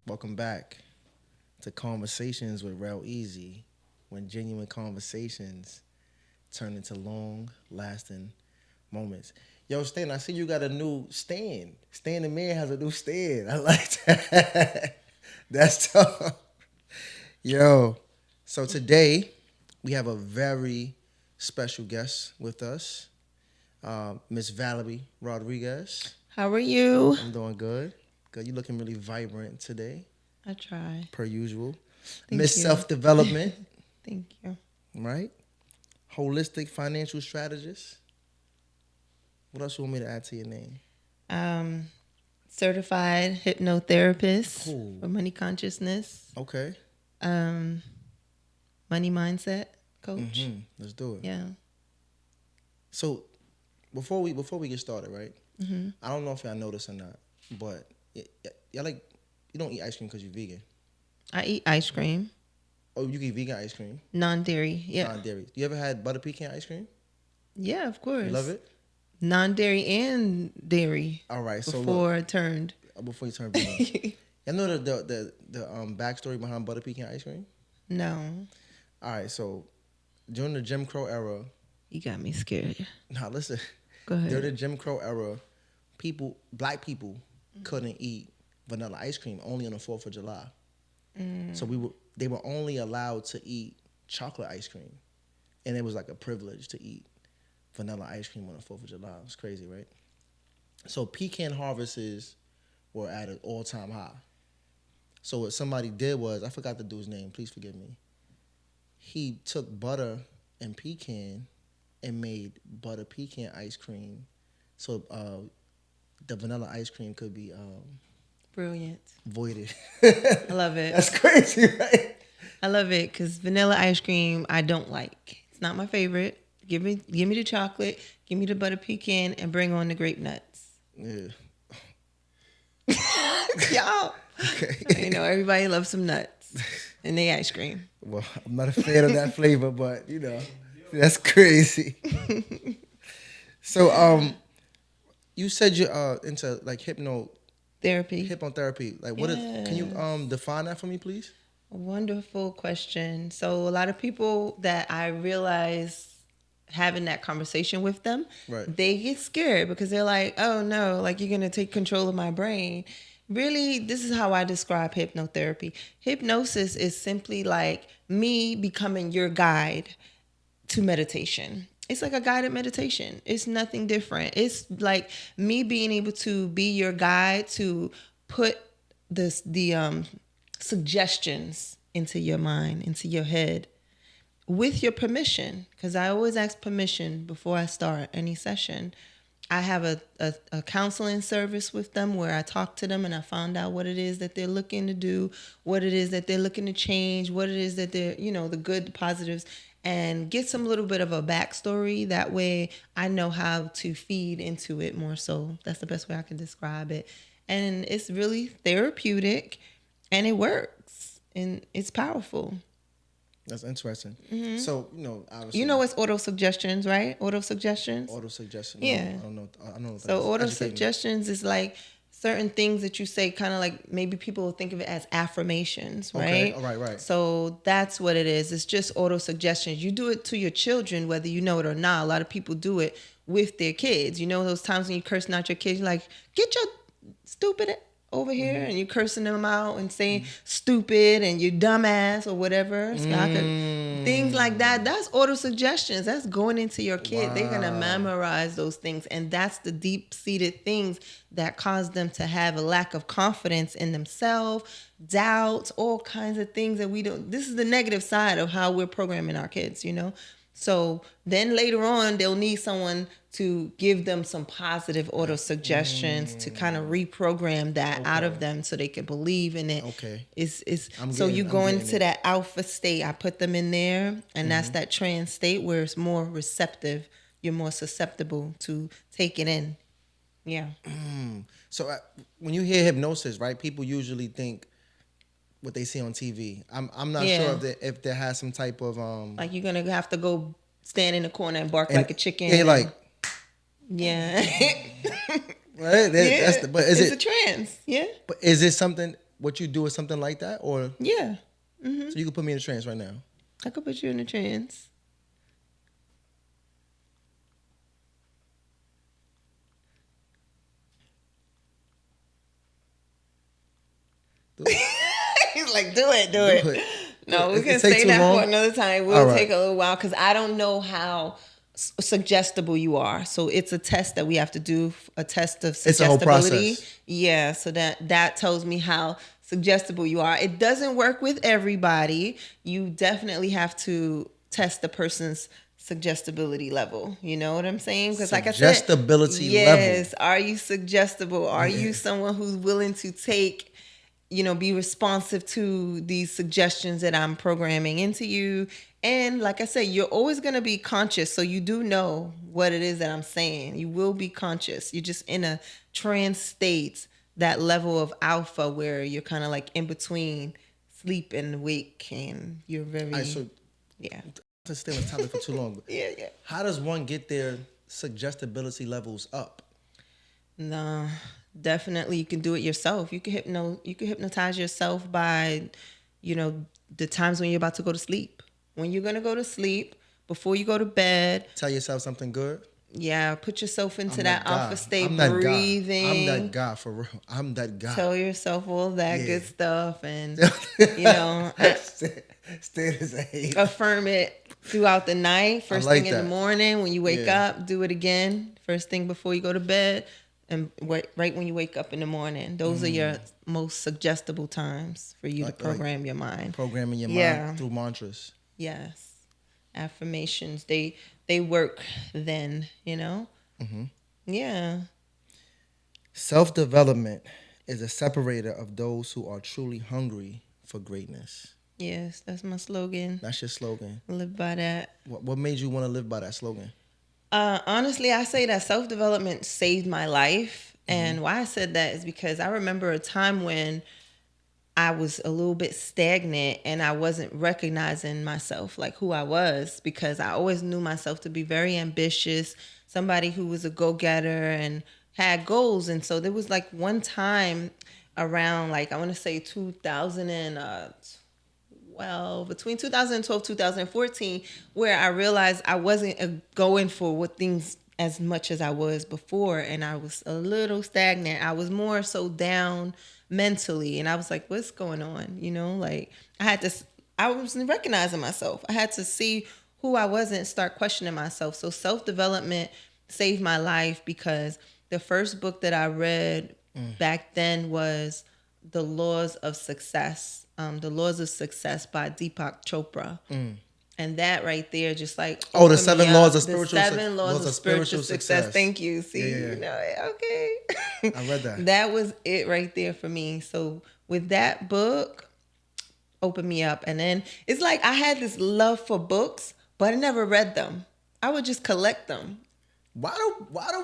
Welcome back to Conversations with Relleasy, when genuine conversations turn into long-lasting moments. Yo, Stan, I see you got a new stand. Stan the Man has a new stand. I like that. That's tough. Yo, so today we have a very special guest with us, Miss Valerie Rodriguez. How are you? I'm doing good. Good. You looking really vibrant today. I try. Per usual. Thank Miss you. Selfdevelopment. Thank you. Right? Holistic financial strategist. What else you want me to add to your name? Certified hypnotherapist Cool. for money consciousness. Okay. Money mindset coach. Let's do it. Yeah. So before we get started, right? I don't know if y'all know this or not, but y'all like, you don't eat ice cream because you're vegan. I eat ice cream. Oh, you eat vegan ice cream? Non-dairy. Yeah. Non-dairy. You ever had butter pecan ice cream? Yeah, of course. You love it? Non-dairy and dairy. All right. So before I turned. Before you turn vegan. Y'all know the backstory behind butter pecan ice cream? No. All right. So during the Jim Crow era. You got me scared. Nah, listen. Go ahead. During the Jim Crow era, black people couldn't eat vanilla ice cream only on the 4th of July. So they were only allowed to eat chocolate ice cream. And it was like a privilege to eat vanilla ice cream on the 4th of July. It's crazy, right? So pecan harvests were at an all-time high. So what somebody did was, I forgot the dude's name, please forgive me. He took butter and pecan and made butter pecan ice cream. So the vanilla ice cream could be Brilliant. voided. I love it. That's crazy, right? I love it because vanilla ice cream I don't like. It's not my favorite. Give me the chocolate, give me the butter pecan, and bring on the grape nuts. Yeah. Y'all. Okay. You know, everybody loves some nuts in their ice cream. Well, I'm not a fan of that flavor, but you know, that's crazy. So, you said you're into like hypnotherapy. Like, what is? Can you define that for me, please? Wonderful question. So, a lot of people that I realize having that conversation with them, right, they get scared because they're like, "Oh no, like you're gonna take control of my brain." Really, this is how I describe hypnotherapy. Hypnosis is simply like me becoming your guide to meditation. It's like a guided meditation. It's nothing different. It's like me being able to be your guide to put the suggestions into your mind, into your head, with your permission. Because I always ask permission before I start any session. I have a counseling service with them where I talk to them and I find out what it is that they're looking to do, what it is that they're looking to change, what it is that they're, the good, the positives, and get some little bit of a backstory. That way I know how to feed into it more so. That's the best way I can describe it. And it's really therapeutic and it works and it's powerful. That's interesting. So, obviously. You know it's auto-suggestions, right? Auto-suggestions? Auto-suggestion. Yeah. No, I don't know what So auto-suggestions is like certain things that you say, kind of like maybe people will think of it as affirmations, right? Okay. Right. So that's what it is. It's just auto-suggestions. You do it to your children, whether you know it or not. A lot of people do it with their kids. You know those times when you're cursing out your kids, you're like, get your stupid over here, and you're cursing them out and saying stupid and you dumbass or whatever. Things like that. That's auto-suggestions. That's going into your kid. Wow. They're going to memorize those things. And that's the deep-seated things that cause them to have a lack of confidence in themselves, doubts, all kinds of things that we don't. This is the negative side of how we're programming our kids, So then later on, they'll need someone to give them some positive auto-suggestions to kind of reprogram that out of them so they can believe in it. Okay. So you go into that alpha state. I put them in there, and that's that trance state where it's more receptive. You're more susceptible to take it in. Yeah. So when you hear hypnosis, right, people usually think what they see on TV. I'm not sure if there has some type of like you're gonna have to go stand in the corner and bark like a chicken. Yeah, like yeah. Right? But it's a trance. Yeah. But is it something what you do is something like that, or Yeah. so you can put me in a trance right now. I could put you in a trance. He's like, do it. No, we can say that for another time. We'll take a little while because I don't know how suggestible you are. So it's a test that we have to do, a test of suggestibility. It's a whole process. Yeah, so that tells me how suggestible you are. It doesn't work with everybody. You definitely have to test the person's suggestibility level. You know what I'm saying? Because like I said, suggestibility level. Yes. Are you suggestible? Are you someone who's willing to take, be responsive to these suggestions that I'm programming into you? And like I said, you're always going to be conscious. So you do know what it is that I'm saying. You will be conscious. You're just in a trance state, that level of alpha where you're kind of like in between sleep and awake, and you're very, yeah. To stay on this topic for too long. But yeah. How does one get their suggestibility levels up? No, definitely you can do it yourself. You can hypnotize yourself by, the times when you're about to go to sleep. When you're gonna go to sleep, before you go to bed. Tell yourself something good. Yeah, put yourself into that alpha state, breathing. I'm that guy for real. I'm that guy. Tell yourself all that good stuff, and affirm it throughout the night. First thing in the morning, when you wake up, do it again. First thing before you go to bed, and right when you wake up in the morning. Those are your most suggestible times for you to program your mind. Programming your mind through mantras. Yes, affirmations. They work then, Yeah. Self-development is a separator of those who are truly hungry for greatness. Yes, that's my slogan. That's your slogan. Live by that. What made you want to live by that slogan? Honestly, I say that self-development saved my life. And why I said that is because I remember a time when I was a little bit stagnant and I wasn't recognizing myself, like who I was, because I always knew myself to be very ambitious, somebody who was a go-getter and had goals. And so there was like one time around, like, I want to say 2012, between 2012, 2014, where I realized I wasn't going for what things as much as I was before. And I was a little stagnant. I was more so down mentally, and I was like, what's going on? Like I wasn't recognizing myself. I had to see who I was and start questioning myself. So self-development saved my life, because the first book that I read back then was The Laws of Success. The Laws of Success by Deepak Chopra. And that right there, just like the 7 laws of spiritual success. Thank you. See, you know it. Okay. I read that. That was it right there for me. So with that book, opened me up, and then it's like I had this love for books, but I never read them. I would just collect them. Why do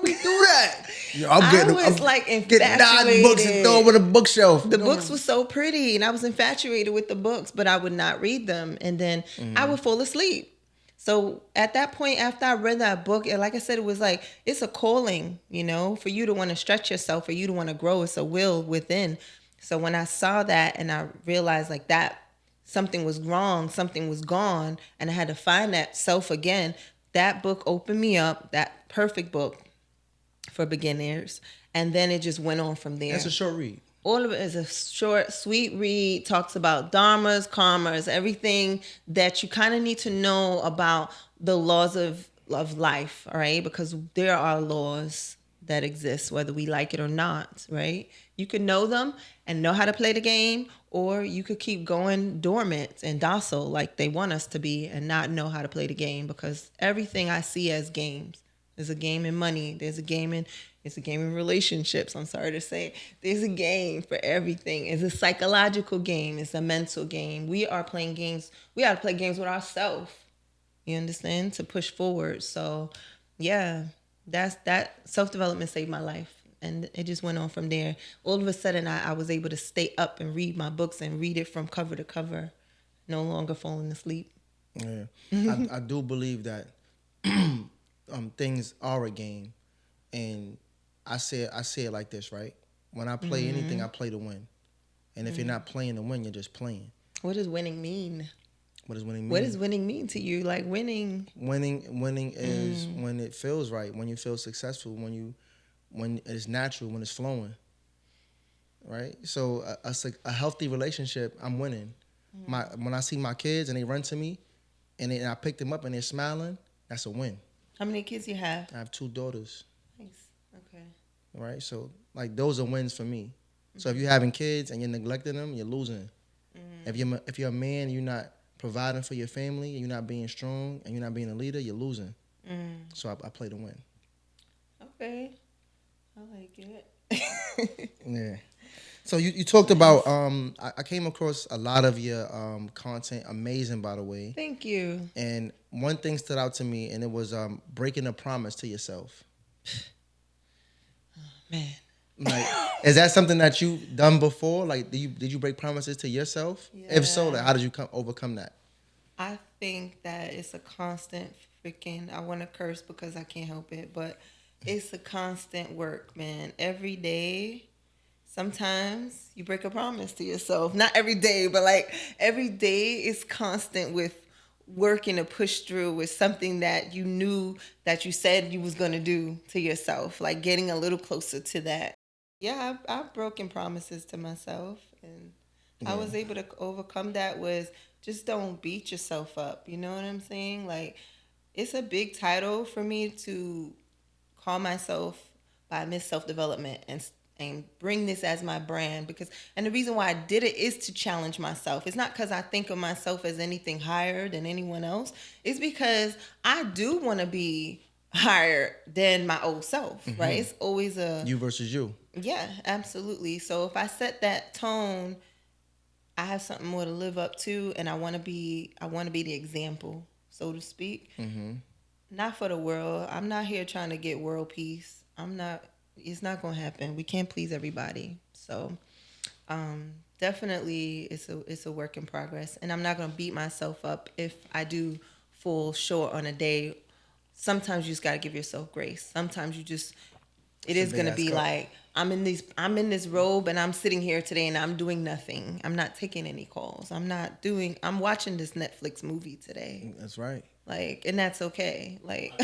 we do that? I'm infatuated. 9 books and throw them on a bookshelf. The books were so pretty, and I was infatuated with the books, but I would not read them, and then I would fall asleep. So at that point, after I read that book, like I said, it was like, it's a calling, for you to want to stretch yourself, for you to want to grow. It's a will within. So when I saw that and I realized like that something was wrong, something was gone, and I had to find that self again, that book opened me up, that perfect book for beginners. And then it just went on from there. It's a short read. All of it is a short, sweet read. Talks about dharmas, karmas, everything that you kind of need to know about the laws of life, all right? Because there are laws that exist, whether we like it or not, right? You can know them and know how to play the game, or you could keep going dormant and docile like they want us to be and not know how to play the game, because everything I see as games. There's a game in money. It's a game in relationships. I'm sorry to say. There's a game for everything. It's a psychological game. It's a mental game. We are playing games. We got to play games with ourselves. You understand? To push forward. So, yeah, that self-development saved my life. And it just went on from there. All of a sudden, I was able to stay up and read my books and read it from cover to cover, no longer falling asleep. Yeah, I do believe that things are a game, and I say it like this, right? When I play anything, I play to win, And if you're not playing to win, you're just playing. What does winning mean? What does winning mean? What does winning mean to you? Like winning. Winning is when it feels right, when you feel successful, when it's natural, when it's flowing. Right? So a healthy relationship, I'm winning. When I see my kids and they run to me and I pick them up and they're smiling, that's a win. How many kids you have? I have 2 daughters. Nice. Okay. Right? So like those are wins for me. So if you're having kids and you're neglecting them, you're losing. If you're a man and you're not providing for your family, and you're not being strong, and you're not being a leader, you're losing. So I play to win. Okay. I like it. Yeah. So you talked about, I came across a lot of your content, amazing by the way. Thank you. And one thing stood out to me, and it was breaking a promise to yourself. Oh, man. Like, is that something that you've done before? Like, did you break promises to yourself? Yeah. If so, like, how did you overcome that? I think that it's a constant freaking, I want to curse because I can't help it, but it's a constant work, man. Every day, sometimes you break a promise to yourself. Not every day, but like every day is constant with working to push through with something that you knew that you said you was going to do to yourself, like getting a little closer to that. Yeah, I've broken promises to myself, and I was able to overcome that with just don't beat yourself up. You know what I'm saying? Like, it's a big title for me to call myself by Miss Self-Development and bring this as my brand, and the reason why I did it is to challenge myself. It's not because I think of myself as anything higher than anyone else. It's because I do want to be higher than my old self, right? It's always a you versus you. Yeah, absolutely. So if I set that tone, I have something more to live up to, and I want to be the example, so to speak. Not for the world. I'm not here trying to get world peace. It's not going to happen. We can't please everybody. So definitely it's a work in progress, and I'm not going to beat myself up if I do fall short on a day. Sometimes you just got to give yourself grace. Sometimes it is going to be like, I'm in this robe and I'm sitting here today and I'm doing nothing. I'm not taking any calls. I'm watching this Netflix movie today. That's right. Like, and that's okay. Like,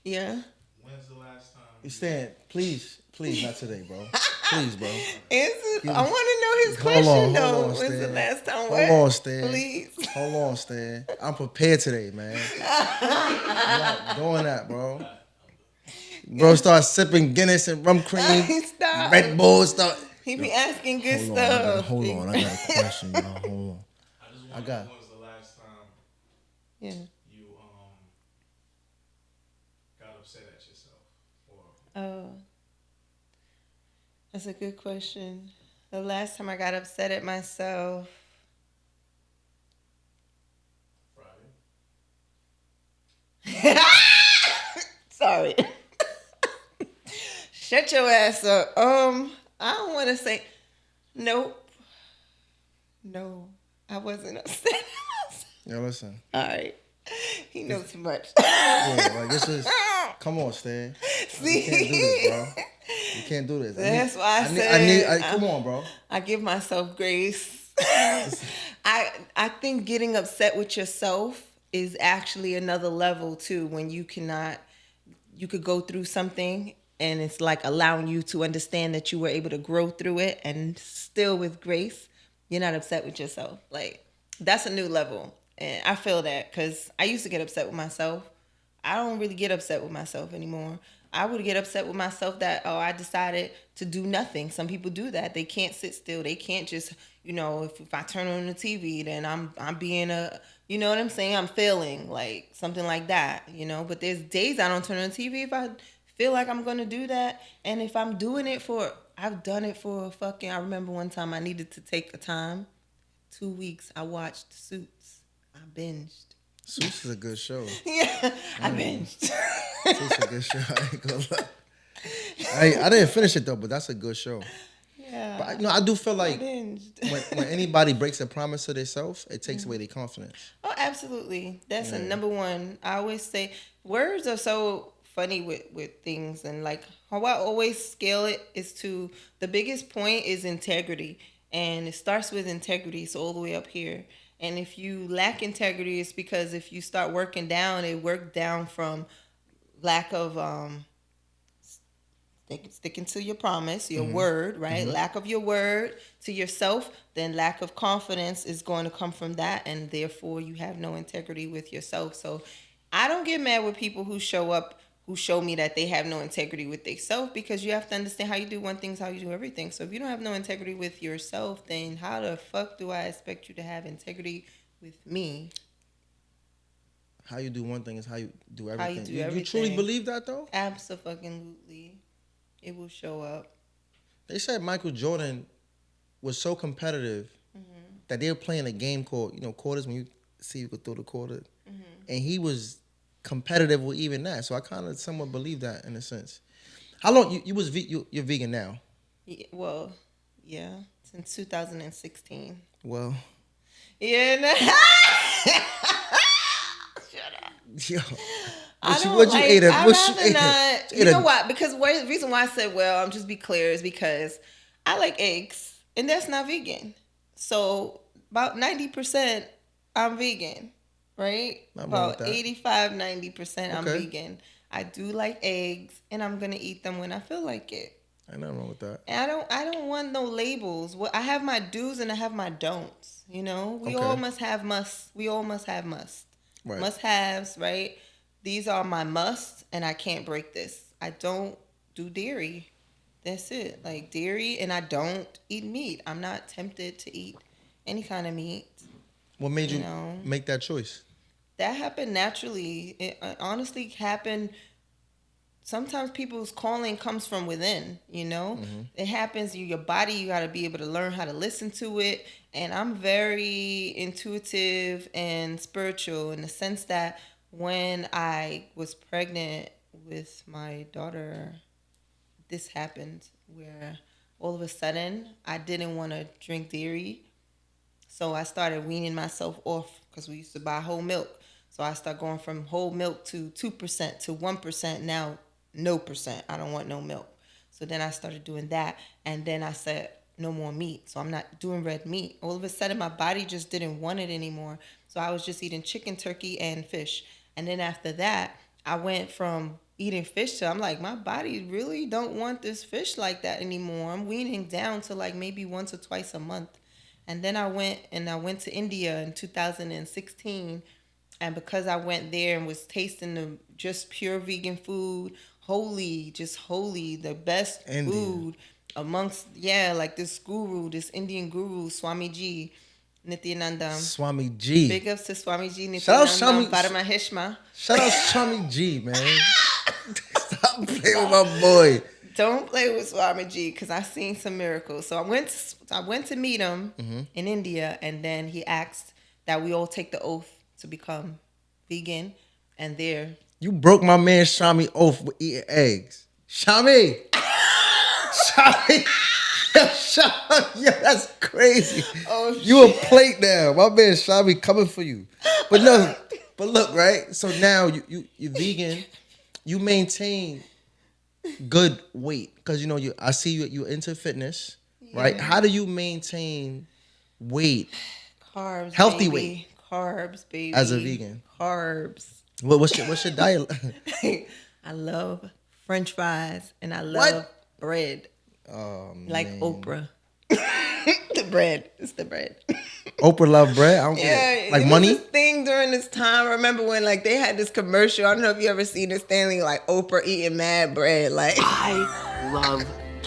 yeah. When's the last time? You said, please, not today, bro. Please, bro. I want to know his question, though. When's the last time? Hold on, Stan. Please. Hold on, Stan. I'm prepared today, man. I'm not doing that, bro. Bro, start sipping Guinness and rum cream. Stop. Red Bull, start. He be asking good Hold stuff. Hold on, I got a question, y'all. Hold on. I just want to know when was the last time you got upset at yourself? Oh, that's a good question. The last time I got upset at myself. Friday. Sorry. Shut your ass up. I don't want to say. Nope. No, I wasn't upset at myself. Yo, listen. All right. He knows too much. Yeah, like this is. Come on, Stan. See? You can't do this, bro. You can't do this. That's why I said. Come on, bro. I give myself grace. I think getting upset with yourself is actually another level too. When you could go through something and it's like allowing you to understand that you were able to grow through it, and still with grace, you're not upset with yourself. Like, that's a new level. And I feel that because I used to get upset with myself. I don't really get upset with myself anymore. I would get upset with myself that, I decided to do nothing. Some people do that. They can't sit still. They can't just, if I turn on the TV, then I'm being you know what I'm saying? I'm failing, like something like that, But there's days I don't turn on the TV if I feel like I'm going to do that. And if I'm doing it I've done it for I remember one time I needed to take a time. 2 weeks, I watched Suits. I binged. Suits is a good show. Yeah, I binged. Suits is a good show. I ain't gonna lie. I didn't finish it though, but that's a good show. Yeah. But I do feel like I when anybody breaks a promise to themselves, it takes away their confidence. Oh, absolutely. That's a number one. I always say words are so funny with things, and like how I always scale it is to the biggest point is integrity. And it starts with integrity, so all the way up here. And if you lack integrity, it's because if you start working down, it worked down from lack of sticking to your promise, your word, right? Lack of your word to yourself, then lack of confidence is going to come from that, and therefore you have no integrity with yourself. So I don't get mad with people who show up, who show me that they have no integrity with themselves, because you have to understand how you do one thing is how you do everything. So if you don't have no integrity with yourself, then how the fuck do I expect you to have integrity with me? How you do one thing is how you do everything. How you do everything. You truly believe that though? Absolutely. It will show up. They said Michael Jordan was so competitive that they were playing a game called, quarters, when you see you could throw the quarter. And he was competitive with even that. So I kind of somewhat believe that in a sense. How long you're vegan now? Yeah, since 2016. Well. Yeah. No. Yo. What you ate? You know what? Because the reason why I said, well, I'm just be clear, is because I like eggs, and that's not vegan. So about 90% I'm vegan, right? About 85-90% I'm vegan. I do like eggs, and I'm gonna eat them when I feel like it. Ain't nothing wrong with that. And I don't want no labels. I have my do's and I have my don'ts. We all must have must. We all must have must. Right. Must haves, right? These are my musts, and I can't break this. I don't do dairy. That's it. Like dairy, and I don't eat meat. I'm not tempted to eat any kind of meat. What made you make that choice? That happened naturally. It honestly happened. Sometimes people's calling comes from within, It happens. Your body, you got to be able to learn how to listen to it. And I'm very intuitive and spiritual in the sense that when I was pregnant with my daughter, this happened where all of a sudden I didn't want to drink dairy. So I started weaning myself off because we used to buy whole milk. So I started going from whole milk to 2% to 1%. Now, no percent. I don't want no milk. So then I started doing that. And then I said, no more meat. So I'm not doing red meat. All of a sudden, my body just didn't want it anymore. So I was just eating chicken, turkey, and fish. And then after that, I went from eating fish to, I'm like, my body really don't want this fish like that anymore. I'm weaning down to like maybe once or twice a month. And then I went to India in 2016. And because I went there and was tasting the just pure vegan food, holy, the best food amongst, like this Indian guru, Swami G, Nityananda. Swami G. Big ups to Swami G, Nityananda, Paramahishma. Shout out Swami G, man. Stop playing with my boy. Don't play with Swami G, because I've seen some miracles. So I went to meet him in India, and then he asked that we all take the oath to become vegan, and there. You broke my man Shami oath with eating eggs. Shami! Shami! Yo, that's crazy. Oh, you a plate now. My man Shami coming for you. But look, right? So now you're vegan. You maintain good weight. Because, I see you're into fitness, right? How do you maintain weight? Carbs, healthy baby. Weight. Carbs, baby. As a vegan. Carbs. What's your diet? I love French fries and I love bread. Oh, like man. Oprah. The bread. It's the bread. Oprah love bread? I don't get it. Like money? This thing during this time, I remember when they had this commercial. I don't know if you ever seen it, Stanley, like Oprah eating mad bread. Like I love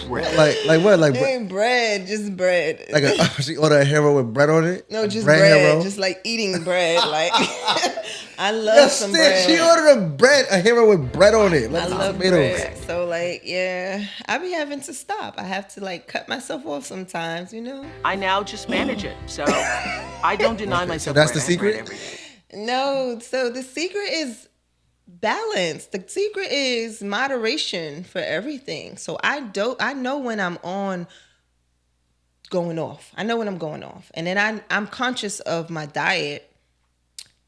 bread. Like what? Like bread, just bread. Like she ordered a hero with bread on it? No, just bread. Hero? Just like eating bread. Like I love some bread. She ordered a hero with bread on it. I love bread. So I be having to stop. I have to cut myself off sometimes, I now just manage it. So I don't deny myself. So that's the secret? Every day. No, so the secret is balance. The secret is moderation for everything. So I know when I'm going off. I know when I'm going off. And then I'm conscious of my diet.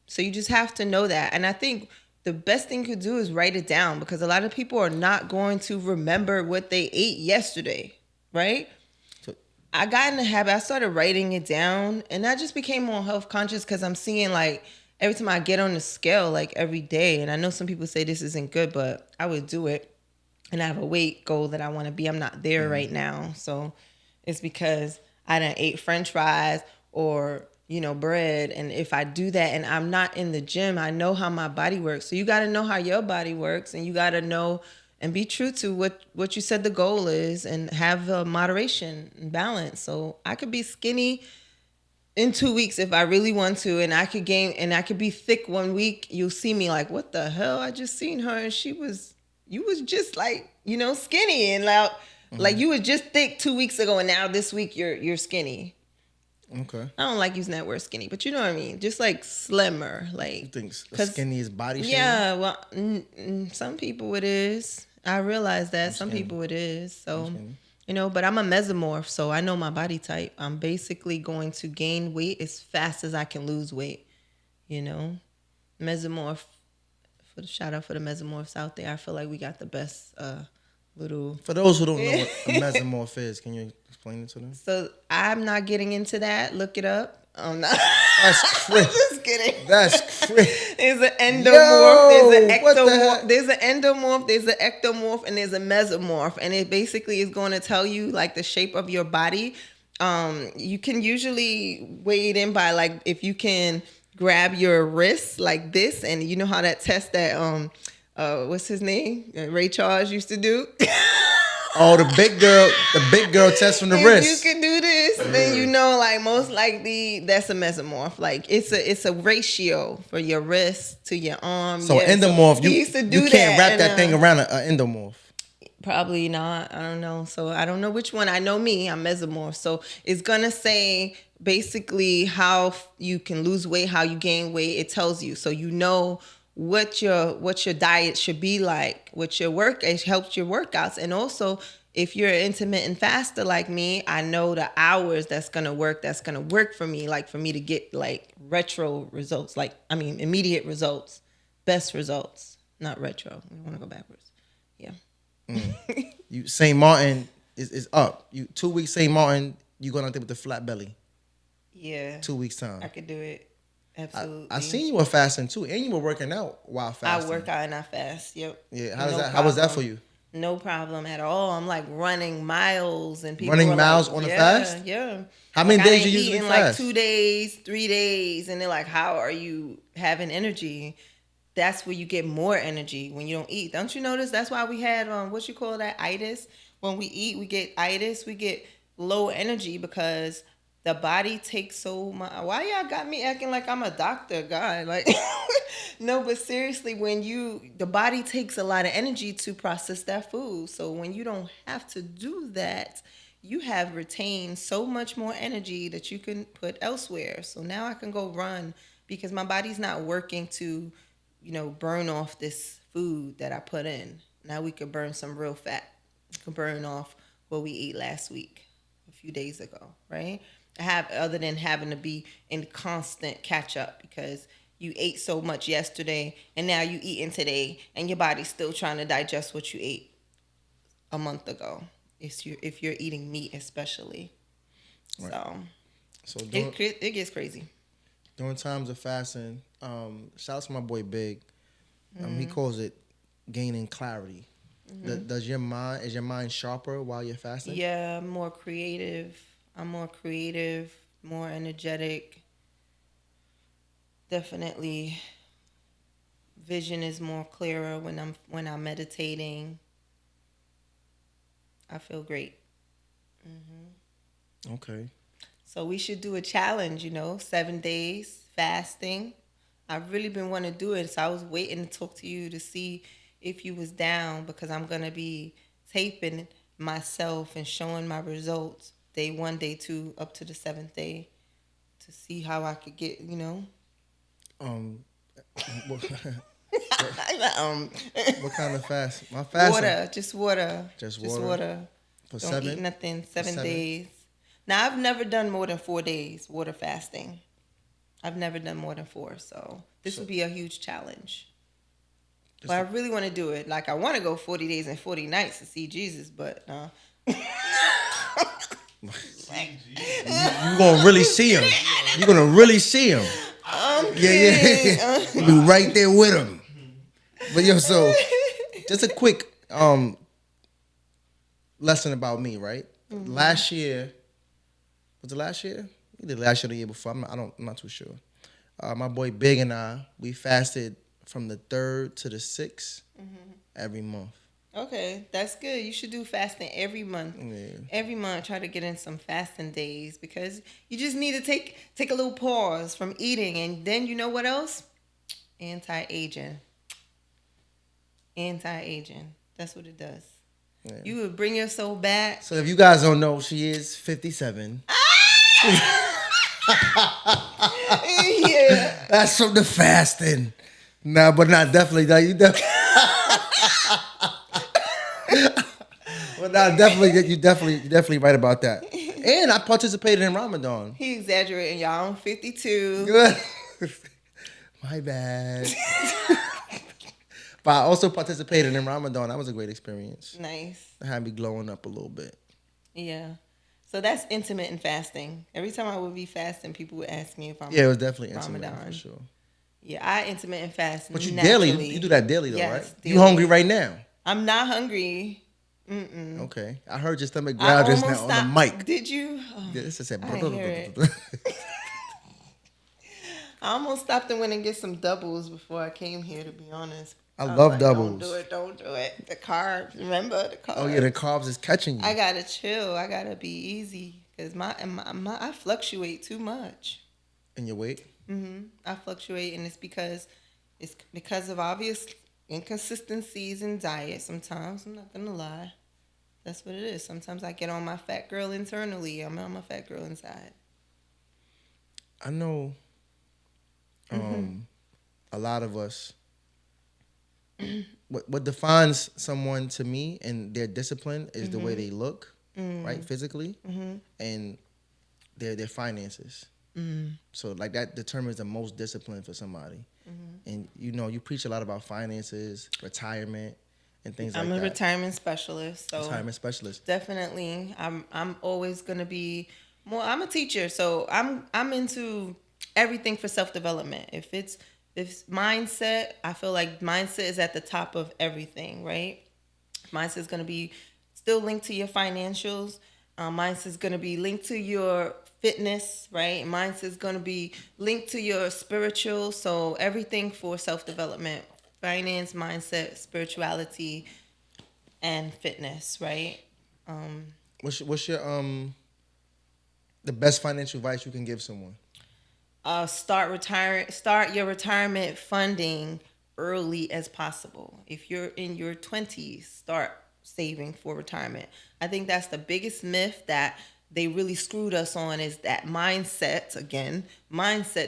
So you just have to know that. And I think the best thing you could do is write it down, because a lot of people are not going to remember what they ate yesterday, right? I got in the habit. I started writing it down, and I just became more health conscious because I'm seeing like every time I get on the scale, like every day. And I know some people say this isn't good, but I would do it. And I have a weight goal that I want to be. I'm not there right now, so it's because I done ate French fries or bread. And if I do that and I'm not in the gym, I know how my body works. So you got to know how your body works, and you got to know and be true to what you said the goal is, and have moderation and balance. So I could be skinny in 2 weeks if I really want to, and I could gain, and I could be thick 1 week. You'll see me like, what the hell? I just seen her and you was just like, skinny, and like you was just thick 2 weeks ago, and now this week you're skinny. Okay. I don't like using that word skinny, but you know what I mean? Just like slimmer, like. You think skinny is body shape? Yeah, well, some people it is. I realize that some people it is. So, but I'm a mesomorph, so I know my body type. I'm basically going to gain weight as fast as I can lose weight. Mesomorph. Shout out for the mesomorphs out there. I feel like we got the best little. For those who don't know what a mesomorph is, can you explain it to them? So I'm not getting into that. Look it up. I'm not. That's crazy. I'm just kidding. That's crazy. There's an endomorph. Yo, there's an ectomorph. There's an endomorph. There's an ectomorph, and there's a mesomorph. And it basically is going to tell you like the shape of your body. You can usually weigh it in by like if you can grab your wrist like this, and you know how that test that what's his name? Ray Charles used to do. Oh, the big girl test from the wrist. If you can do this, then like most likely that's a mesomorph. Like it's a ratio for your wrist to your arm. So endomorph, you can't wrap that thing around an endomorph. Probably not. I don't know. So I don't know which one. I know me. I'm mesomorph. So it's gonna say basically how you can lose weight, how you gain weight. It tells you, so what your diet should be like, what your work, it helps your workouts. And also if you're an intermittent faster like me, I know the hours that's gonna work for me, like for me to get like retro results, immediate results, best results, not retro. We want to go backwards. Yeah. You St. Martin is up. You 2 weeks St. Martin, you going out there with the flat belly. Yeah. 2 weeks time. I could do it. Absolutely. I seen you were fasting too, and you were working out while fasting. I work out and I fast. Yep. Yeah. How was that for you? No problem at all. I'm like running miles, and people running miles like, on a fast. Yeah. How many days you usually fast? Like 2 days, 3 days, and they're like, "How are you having energy?" That's where you get more energy when you don't eat. Don't you notice? That's why we had what you call that, itis. When we eat, we get itis. We get low energy because the body takes so much. Why y'all got me acting like I'm a doctor, God? Like, no, but seriously, the body takes a lot of energy to process that food. So when you don't have to do that, you have retained so much more energy that you can put elsewhere. So now I can go run because my body's not working to, burn off this food that I put in. Now we can burn some real fat. We can burn off what we ate last week, a few days ago, right? Other than having to be in constant catch up because you ate so much yesterday and now you eating today and your body's still trying to digest what you ate a month ago. If you're eating meat especially. Right. So it gets crazy. During times of fasting, shout out to my boy Big. He calls it gaining clarity. Mm-hmm. Is your mind sharper while you're fasting? Yeah, I'm more creative, more energetic. Definitely vision is more clearer when I'm meditating. I feel great. Mm-hmm. Okay. So we should do a challenge, 7 days fasting. I've really been wanting to do it, so I was waiting to talk to you to see if you was down because I'm going to be taping myself and showing my results day 1, day 2, up to the 7th day to see how I could get, What kind of fast? My fast. Water, just water. Just water. For Don't eat nothing. 7 days. Now I've never done more than 4 days water fasting. I've never done more than 4, so this would be a huge challenge. But I really want to do it. Like I want to go 40 days and 40 nights to see Jesus, but no. You gonna really see him. You're gonna really see him. Yeah. You be right there with him. But yo, so just a quick lesson about me, right? Last year, was it last year? Either last year or the year before. I'm not too sure. My boy Big and I, we fasted from the 3rd to the 6th every month. Okay, that's good. You should do fasting every month. Yeah. Every month, try to get in some fasting days because you just need to take a little pause from eating, and then you know what else? Anti-aging. That's what it does. Yeah. You would bring your soul back. So if you guys don't know, she is 57. Yeah. That's from the fasting. Nah, but not definitely. Nah, you definitely. Well, nah, definitely. You definitely right about that. And I participated in Ramadan. He exaggerating, y'all. I'm 52. Good. My bad. But I also participated in Ramadan. That was a great experience. Nice. It had me glowing up a little bit. Yeah. So that's intermittent fasting. Every time I would be fasting, people would ask me if I'm Yeah, it was definitely intermittent Ramadan. for sure. Yeah, I intermittent fast. But you naturally. daily, you do that daily though, Yes, right? daily. You hungry right now? I'm not hungry. Okay. I heard your stomach growl just now on the mic. Did you? Oh, Yeah, this is said. I hear it. I almost stopped and went and get some doubles before I came here, to be honest. I was love like, doubles. Don't do it. The carbs, remember the carbs. Oh yeah, the carbs is catching you. I gotta chill. I gotta be easy because I fluctuate too much. And your weight? I fluctuate, and it's because of obvious inconsistencies in diet. Sometimes I'm not gonna lie, that's what it is. Sometimes I get on my fat girl internally. I'm on my fat girl inside. I know. A lot of us. What defines someone to me and their discipline is the way they look, right, physically, and their finances. So like that determines the most discipline for somebody. And you preach a lot about finances, retirement, and things like that. I'm a retirement specialist, so retirement specialist. Definitely, I'm always gonna be more. I'm a teacher, so I'm into everything for self-development. If it's mindset, I feel like mindset is at the top of everything, right? Mindset is going to be still linked to your financials. Mindset is going to be linked to your fitness, right? Mindset is going to be linked to your spiritual. So everything for self-development, finance, mindset, spirituality, and fitness, right? What's your the best financial advice you can give someone? Start your retirement funding early as possible. If you're in your 20s, start saving for retirement. I think that's the biggest myth that they really screwed us on, is that mindset,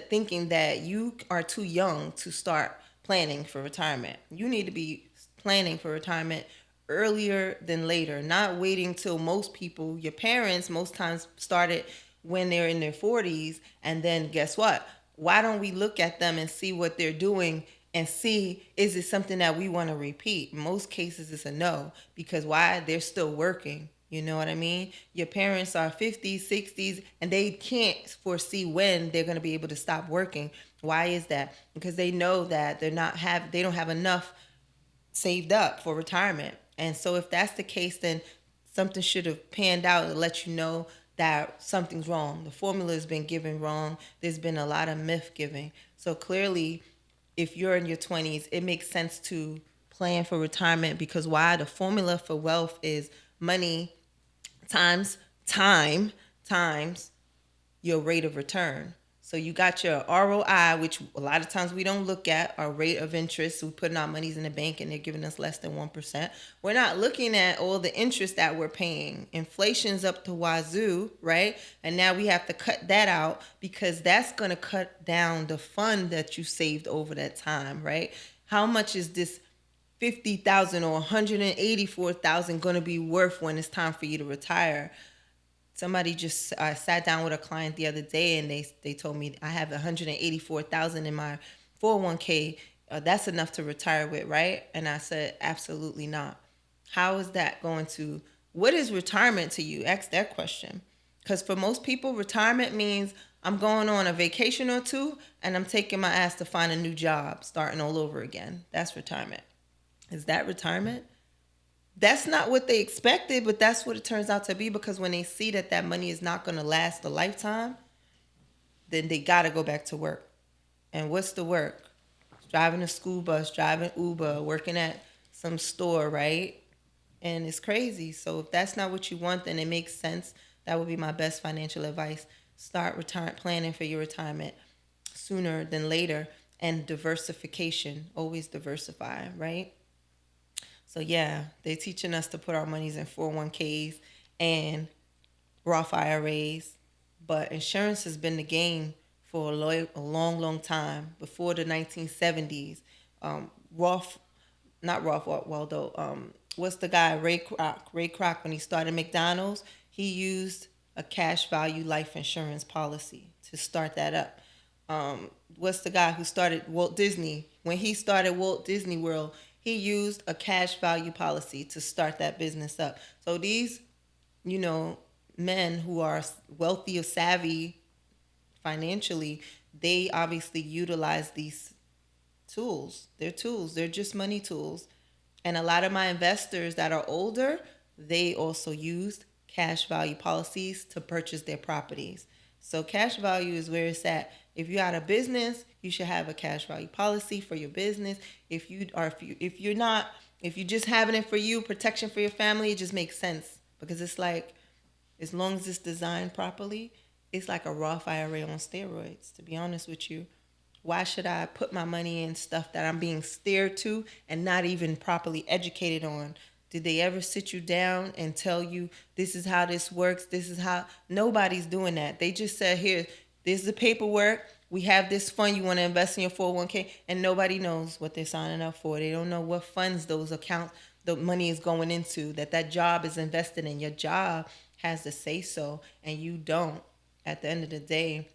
thinking that you are too young to start planning for retirement. You need to be planning for retirement earlier than later, not waiting till most people, your parents most times started when they're in their 40s, and then guess what? Why don't we look at them and see what they're doing and see, is it something that we want to repeat? In most cases, it's a no, because why? They're still working. You know what I mean? Your parents are 50s, 60s, and they can't foresee when they're going to be able to stop working. Why is that? Because they know that they don't have enough saved up for retirement. And so if that's the case, then something should have panned out to let you know that something's wrong. The formula has been given wrong. There's been a lot of myth giving. So clearly, if you're in your 20s, it makes sense to plan for retirement, because why? The formula for wealth is money times time times your rate of return. So you got your ROI, which a lot of times we don't look at, our rate of interest. We're putting our monies in the bank and they're giving us less than 1%. We're not looking at all the interest that we're paying. Inflation's up to wazoo, right? And now we have to cut that out, because that's going to cut down the fund that you saved over that time, right? How much is this $50,000 or $184,000 going to be worth when it's time for you to retire? Somebody just sat down with a client the other day, and they told me, I have $184,000 in my 401k. That's enough to retire with, right? And I said, absolutely not. How is that going to? What is retirement to you? Ask that question. Because for most people, retirement means I'm going on a vacation or two and I'm taking my ass to find a new job, starting all over again. That's retirement. Is that retirement? That's not what they expected, but that's what it turns out to be, because when they see that that money is not going to last a lifetime, then they got to go back to work. And what's the work? Driving a school bus, driving Uber, working at some store, right? And it's crazy. So if that's not what you want, then it makes sense. That would be my best financial advice. Start planning for your retirement sooner than later. And diversification. Always diversify, right? So yeah, they're teaching us to put our monies in 401ks and Roth IRAs. But insurance has been the game for a long, long time. Before the 1970s, what's the guy, Ray Kroc, when he started McDonald's, he used a cash value life insurance policy to start that up. What's the guy who started Walt Disney? When he started Walt Disney World, he used a cash value policy to start that business up. So these, men who are wealthy or savvy financially, they obviously utilize these tools. They're tools. They're just money tools. And a lot of my investors that are older, they also used cash value policies to purchase their properties. So cash value is where it's at. If you're out of business, you should have a cash value policy for your business. If you're just having it for you, protection for your family, it just makes sense, because it's like, as long as it's designed properly, it's like a Roth IRA on steroids, to be honest with you. Why should I put my money in stuff that I'm being steered to and not even properly educated on? Did they ever sit you down and tell you, this is how this works? This is how... Nobody's doing that. They just said, here, this is the paperwork. We have this fund. You want to invest in your 401k. And nobody knows what they're signing up for. They don't know what funds those accounts, the money is going into, that job is invested in. Your job has to say so, and you don't. At the end of the day,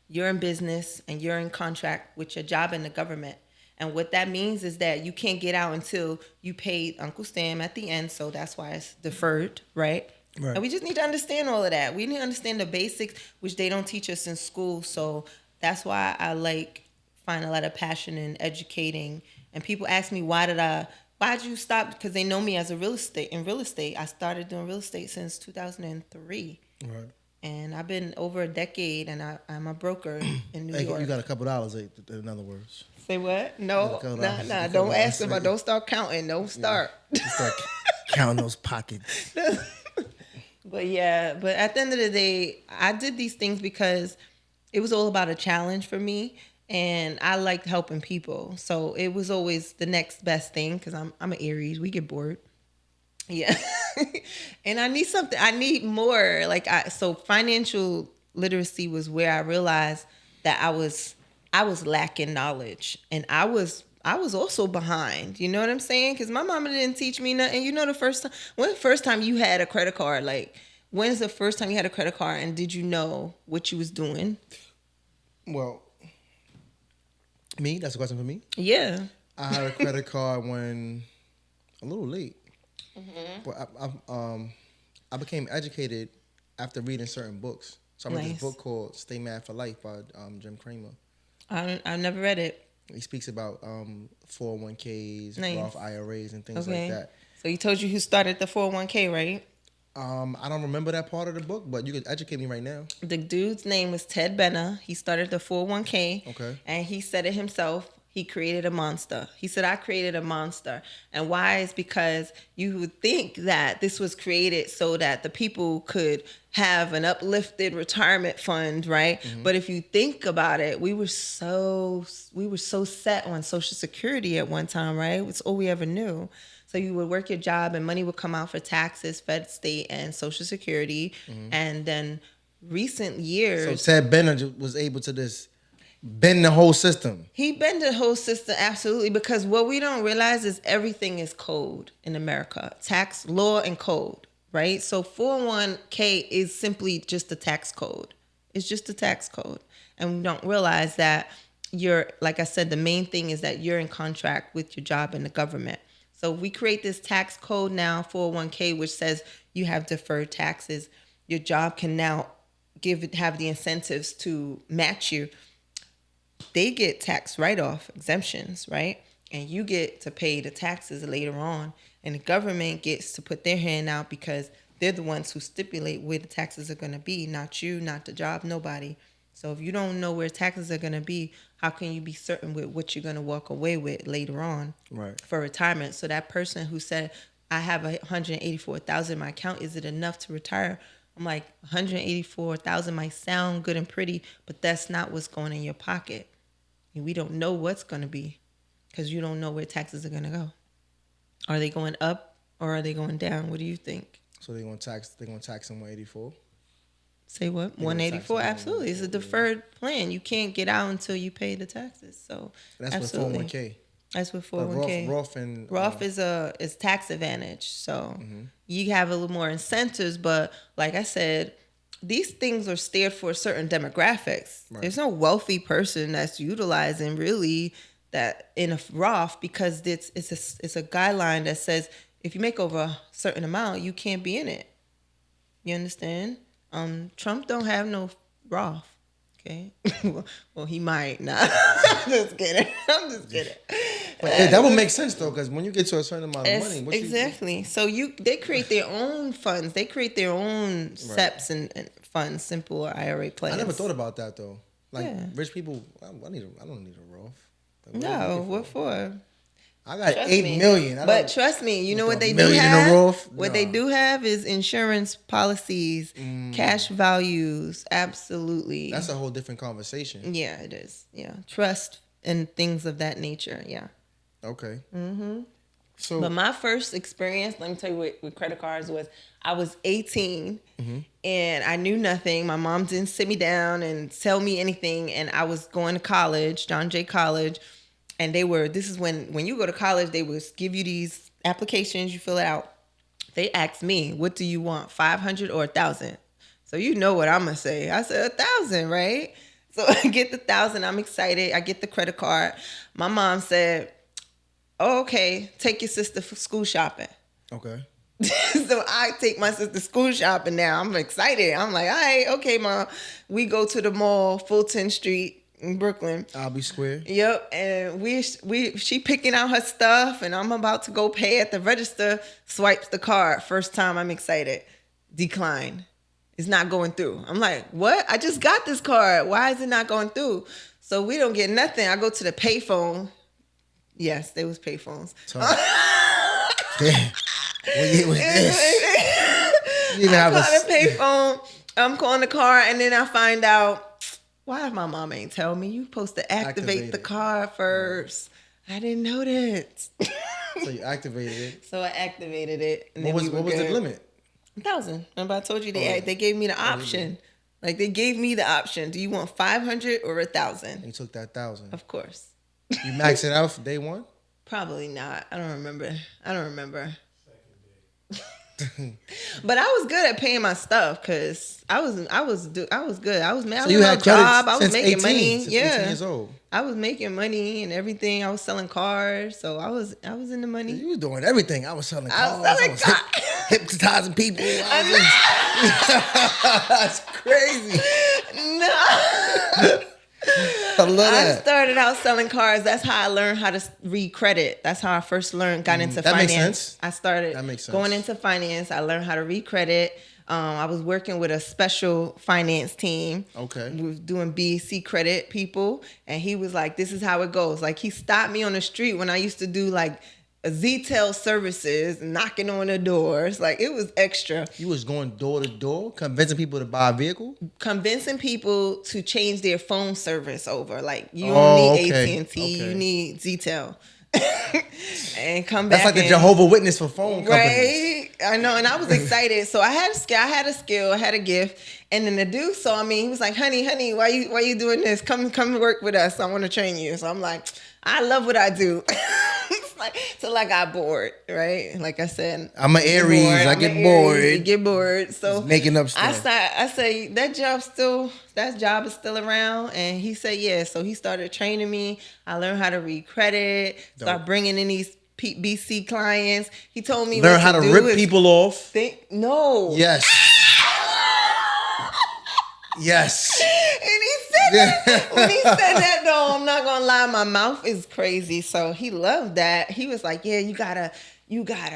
you're in business and you're in contract with your job and the government. And what that means is that you can't get out until you paid Uncle Sam at the end. So that's why it's deferred, right? And we just need to understand all of that. We need to understand the basics, which they don't teach us in school. So that's why I find a lot of passion in educating. And people ask me, why'd you stop? Because they know me as in real estate. I started doing real estate since 2003. Right. And I've been over a decade, and I'm a broker in New York. You got a couple dollars, in other words. Say what? No, nah. Don't ask them. Don't start counting. Don't start. Yeah. Start counting those pockets. But at the end of the day, I did these things because it was all about a challenge for me, and I liked helping people. So it was always the next best thing, because I'm an Aries. We get bored. Yeah. And I need something. I need more. So financial literacy was where I realized that I was lacking knowledge, and I was also behind. You know what I'm saying? Because my mama didn't teach me nothing. When's the first time you had a credit card? When's the first time you had a credit card, and did you know what you was doing? Well, me? That's a question for me? Yeah. I had a credit card when a little late. Mm-hmm. But I became educated after reading certain books. So I read this book called Stay Mad for Life by Jim Cramer. I've never read it. He speaks about 401ks, Roth IRAs, and things like that. So he told you who started the 401k, right? I don't remember that part of the book, but you could educate me right now. The dude's name was Ted Benner. He started the 401k. Okay. And he said it himself. He created a monster. He said, I created a monster. And why? Is because you would think that this was created so that the people could have an uplifted retirement fund, right? Mm-hmm. But if you think about it, we were so set on Social Security at one time, right? It's all we ever knew. So you would work your job and money would come out for taxes, Fed, state, and Social Security. Mm-hmm. And then recent years... So Ted Benner was able to bend the whole system. He bent the whole system, absolutely, because what we don't realize is everything is code in America. Tax, law, and code, right? So 401k is simply just a tax code. It's just a tax code. And we don't realize that like I said, the main thing is that you're in contract with your job and the government. So we create this tax code now, 401k, which says you have deferred taxes. your job can now have the incentives to match you. They get tax write-off exemptions, right? And you get to pay the taxes later on. And the government gets to put their hand out because they're the ones who stipulate where the taxes are going to be, not you, not the job, nobody. So if you don't know where taxes are going to be, how can you be certain with what you're going to walk away with later on for retirement? So that person who said, I have $184,000 in my account, is it enough to retire? I'm like, $184,000 might sound good and pretty, but that's not what's going in your pocket. And we don't know what's going to be because you don't know where taxes are going to go. Are they going up or are they going down? What do you think? So they're gonna tax them 184. Say what? 184? Absolutely. It's a deferred plan. You can't get out until you pay the taxes. So that's absolutely. with 401k. That's with 401k. Roth is tax advantage. So you have a little more incentives, but like I said, these things are steered for certain demographics. Right. There's no wealthy person that's utilizing really that in a Roth because it's a guideline that says if you make over a certain amount, you can't be in it. You understand? Trump don't have no Roth. Okay. Well, he might not. I'm just kidding. But that would make sense though, because when you get to a certain amount of money, exactly. So they create their own funds. They create their own SEPs and funds, simple IRA plans. I never thought about that though. Like rich people, I don't need a Roth. Like, no, what for? I got $8 million. But trust me, you know what they do have? What they do have is insurance policies, cash values. Absolutely. That's a whole different conversation. Yeah, it is. Yeah. Trust and things of that nature. Yeah. Okay. So, but my first experience, let me tell you with credit cards was I was 18 and I knew nothing. My mom didn't sit me down and tell me anything. And I was going to college, John Jay College. And this is when you go to college, they would give you these applications, you fill it out. They asked me, what do you want, 500 or 1,000? So you know what I'm going to say. I said 1,000, right? So I get the 1,000. I'm excited. I get the credit card. My mom said, oh, okay, take your sister for school shopping. Okay. So I take my sister school shopping now. I'm excited. I'm like, all right, okay, Mom. We go to the mall, Fulton Street. In Brooklyn. Albee Square. Yep. And she picking out her stuff and I'm about to go pay at the register, swipes the card. First time I'm excited. Decline. It's not going through. I'm like, what? I just got this card. Why is it not going through? So we don't get nothing. I go to the payphone. Yes, there was payphones. Damn. What year was this? You I call the payphone. I'm calling the car and then I find out, why my mom ain't tell me? You supposed to activate the card first. I didn't know that. So you activated it. So I activated it. And what was the limit? 1,000. Remember I told you they gave me the option. Like they gave me the option. Do you want 500 or 1,000? You took that 1,000. Of course. You maxed it out for day one? Probably not. I don't remember. But I was good at paying my stuff because I was good. I was so you had job. I was since making 18, money. since Yeah, 18 years old. I was making money and everything. I was selling cars, so I was in the money. You was doing everything. I was selling cars. I was hypnotizing people. That's crazy. No. I love that. I started out selling cars. That's how I learned how to read credit. That's how I first got into finance. Makes sense. I started that makes sense. Going into finance. I learned how to read credit. I was working with a special finance team. Okay. We were doing BC credit people. And he was like, this is how it goes. Like he stopped me on the street when I used to do like Z-Tel services, knocking on the doors. Like it was extra. You was going door to door, convincing people to buy a vehicle? Convincing people to change their phone service over. Like you don't need AT&T, you need Z-Tel. And come back. That's like the Jehovah's Witness for phone companies. Right? I know, and I was excited. So I had a gift. And then the dude saw me. He was like, honey, why you doing this? Come work with us. I want to train you. So I'm like, I love what I do. Till I got bored, right? Like I said, I'm an Aries. I get bored. You get bored. So just making up stuff. I say that job is still around, and he said yeah. So he started training me. I learned how to read credit. Start bringing in these BC clients. He told me learn how to rip people off. No. Yes. Yes. And he said that. When he said that, though, I'm not gonna lie, my mouth is crazy. So he loved that. He was like, "Yeah, you gotta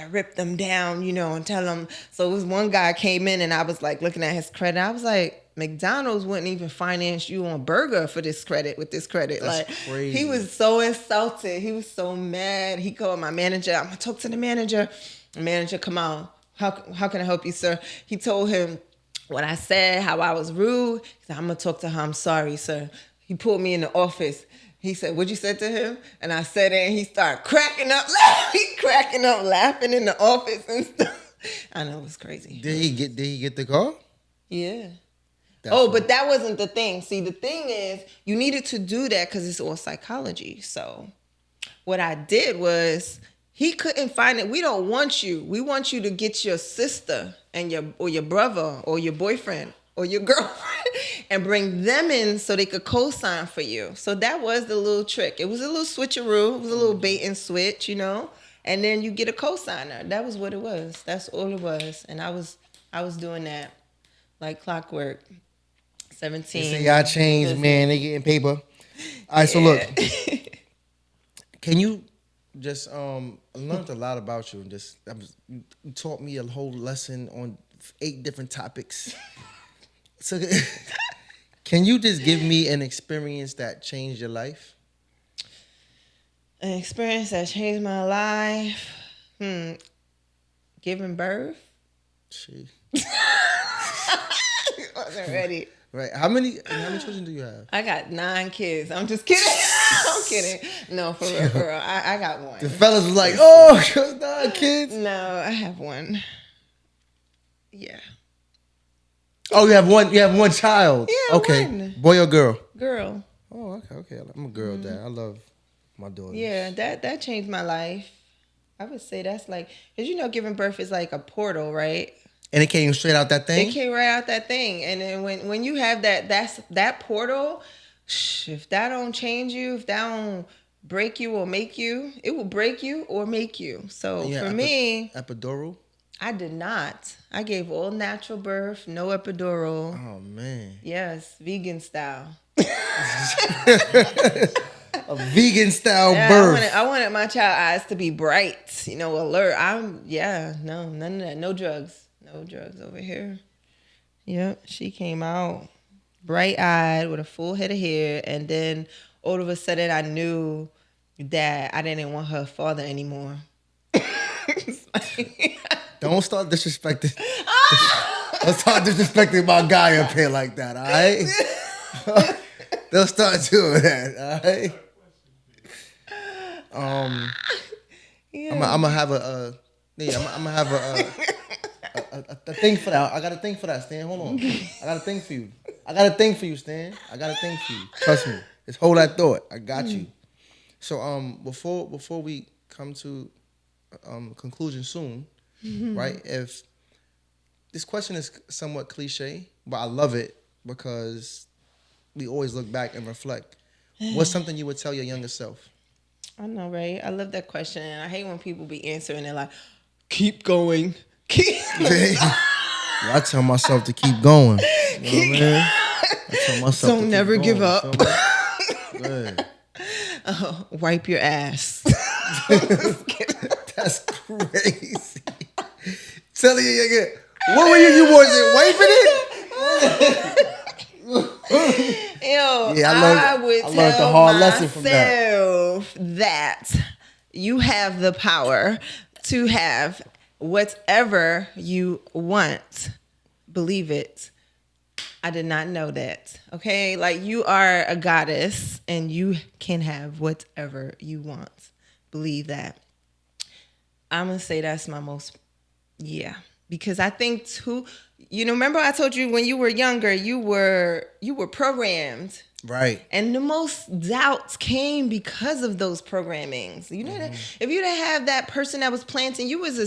rip them down, and tell them." So it was one guy came in, and I was like looking at his credit. I was like, McDonald's wouldn't even finance you on a burger for this credit with this credit. That's like crazy. He was so insulted. He was so mad. He called my manager. I'm gonna talk to the manager. The manager, come on. How can I help you, sir? He told him what I said, how I was rude. He said, I'm going to talk to her. I'm sorry, sir. He pulled me in the office. He said, what you said to him? And I said it, and he started cracking up, laughing in the office and stuff. I know, it was crazy. Did he get the call? Yeah. That's But that wasn't the thing. See, the thing is, you needed to do that because it's all psychology. So what I did was, he couldn't find it. We don't want you. We want you to get your sister and your brother or your boyfriend or your girlfriend and bring them in so they could co-sign for you. So that was the little trick. It was a little switcheroo. It was a little bait and switch, And then you get a co-signer. That was what it was. That's all it was. And I was doing that like clockwork. 17. They say y'all changed, man. They getting paper. All right, so look. Can you just I learned a lot about you, and you taught me a whole lesson on 8 different topics. So can you just give me an experience that changed your life? An experience that changed my life. Giving birth. She Wasn't ready. Right. How many children do you have? I got 9 kids. I'm just kidding. I'm kidding. No, for real. I got one. The fellas was like, oh, 9 kids. No, I have one. Yeah. Oh, you have one child. Yeah, okay. one. Boy or girl? Girl. Oh, okay. I'm a girl dad. I love my daughter. Yeah, that changed my life. I would say that's like, because giving birth is like a portal, right? And it came straight out that thing? It came right out that thing. And then when you have that portal, if that don't change you, if that don't break you or make you, it will break you or make you. So for me... Epidural? I did not. I gave all natural birth, no epidural. Oh, man. Yes, vegan style. A vegan style birth. I wanted my child eyes to be bright, alert. None of that. No drugs. No drugs over here. Yep, she came out bright-eyed with a full head of hair, and then all of a sudden I knew that I didn't want her father anymore. Don't start disrespecting. Don't start disrespecting my guy up here like that, all right? Don't start doing that, all right? I'm gonna have a thing for that. I got a thing for that, Stan. Hold on. I got a thing for you. Stan. I got a thing for you. Trust me. Just hold that thought. I got you. So before we come to conclusion soon, right? If this question is somewhat cliche, but I love it because we always look back and reflect. What's something you would tell your younger self? I know, right? I love that question. And I hate when people be answering and like, keep going. I tell myself to keep going. You know what I mean? I tell myself Don't never give up. So, wipe your ass. That's crazy. Tell you again. What were you wasn't wiping it? I would tell myself that you have the power to have whatever you want. Believe it. I did not know that. Okay? Like, you are a goddess and you can have whatever you want. Believe that. I'm going to say that's my most, because I think too, remember I told you when you were younger, you were programmed. Right. And the most doubts came because of those programmings. You know that if you didn't have that person that was planting, you were a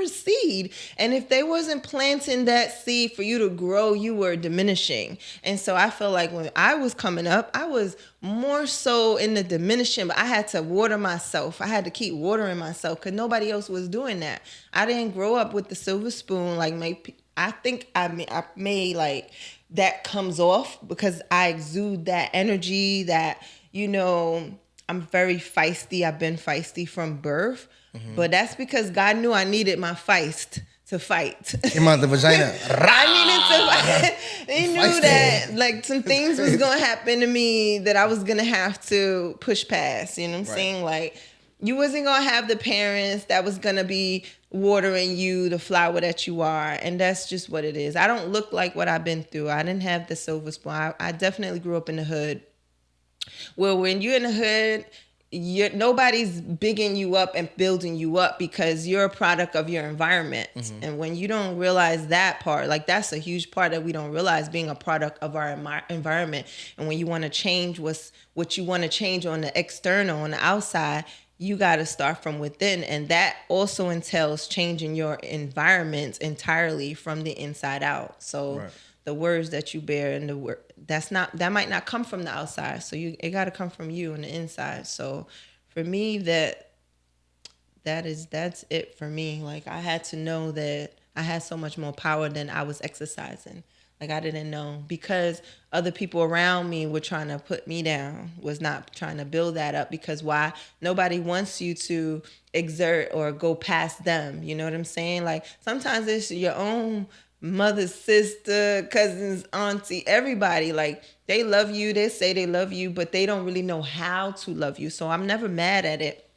seed. And if they wasn't planting that seed for you to grow, you were diminishing. And so I feel like when I was coming up, I was more so in the diminishing, but I had to water myself. I had to keep watering myself because nobody else was doing that. I didn't grow up with the silver spoon like I think I may like that comes off because I exude that energy that, you know, I'm very feisty. I've been feisty from birth, but that's because God knew I needed my feist to fight. The vagina. I needed to. He knew Feisty. that like some things was gonna happen to me that I was gonna have to push past. You know what I'm saying? Like you wasn't gonna have the parents that was gonna be watering you the flower that you are, and that's just what it is. I don't look like what I've been through. I didn't have the silver spoon. I definitely grew up in the hood. Well, when you're in the hood, nobody's bigging you up and building you up because you're a product of your environment. And when you don't realize that part, like that's a huge part that we don't realize, being a product of our environment. And when you want to change what you want to change on the external, on the outside, you got to start from within. And that also entails changing your environment entirely from the inside out. So the words that you bear and that might not come from the outside. So it got to come from you on the inside. So for me, that's it for me. Like I had to know that I had so much more power than I was exercising. Like I didn't know because other people around me were trying to put me down, was not trying to build that up, because why? Nobody wants you to exert or go past them. You know what I'm saying? Like sometimes it's your own mother, sister, cousins, auntie, everybody. Like they love you, they say they love you, but they don't really know how to love you. So I'm never mad at it.